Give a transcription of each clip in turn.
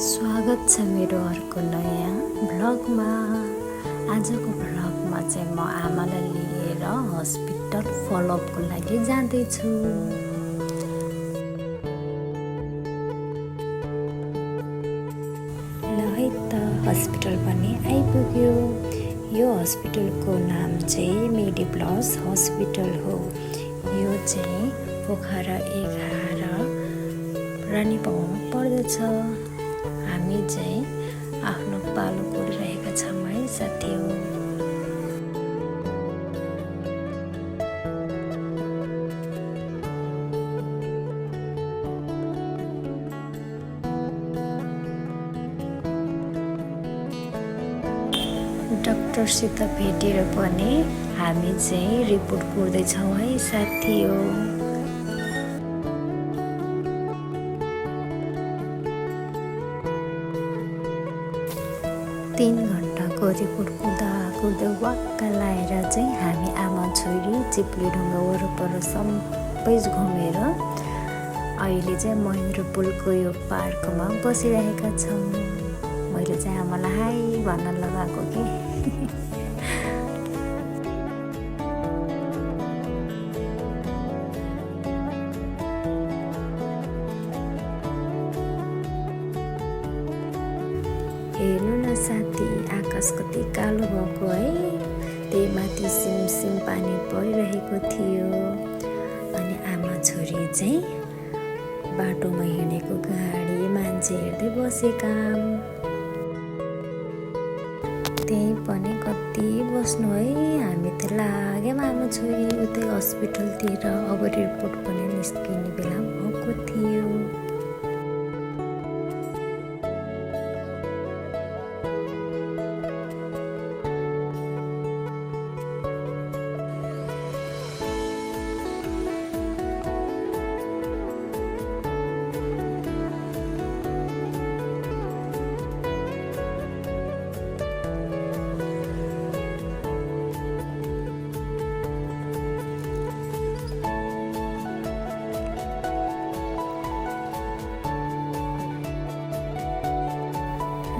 स्वागत छ मेरो अर्को नयाँ भ्लगमा। आजको भ्लगमा चाहिँ म आमालाई लिएर हस्पिटल फलोअपको लागि जाँदैछु। ल है त हस्पिटल पनि आइपुग्यो। यो हस्पिटलको नाम चाहिँ मेडिप्लस हस्पिटल हो। यो चाहिँ पोखरा 11 रानीपाउँमा पर्दछ। हामी चाहिँ आफ्नो पालो गरिरहेका छौँ है साथीहरू। डाक्टरसित भेटेर पनि हामी चाहिँ रिपोर्ट गर्दैछौँ है साथीहरू। 3 घण्टाको रिपोर्ट कुर्दा वाक्क लाएर चाहिँ हामी आमा छोरी चिप्लेढुङ्गा वरपर सबै घुमेर अहिले चाहिँ महेन्द्र पुलको यो पार्कमा बसिरहेका छौँ। मैले चाहिँ आमालाई हाई भन्न लगाएको कि हेर्नु न साथी, आकाश कति कालो भएको है। त्यही माथि सिमसिम पानी परिरहेको थियो। अनि आमा छोरी चाहिँ बाटोमा हिँडेको गाडी मान्छे हेर्दै बसेका। त्यही पनि कति बस्नु है। हामी त लाग्यौँ आमा छोरी उतै हस्पिटलतिर। अब रिपोर्ट पनि निस्किने बेला भएको थियो।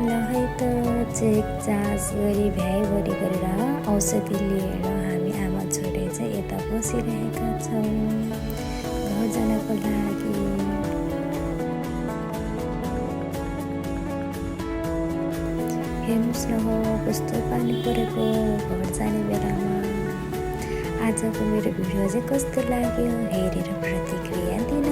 ल है त चेक जाँच गरी भ्याइभरि गरेर औषधि लिएर हामी आमा छोरी चाहिँ यता बसिरहेका छौँ घर जानको लागि। हेर्नुहोस् न हो कस्तो पानी परेको घर जाने बेलामा। आजको मेरो भिडियो चाहिँ कस्तो लाग्यो हेरेर प्रतिक्रिया दिन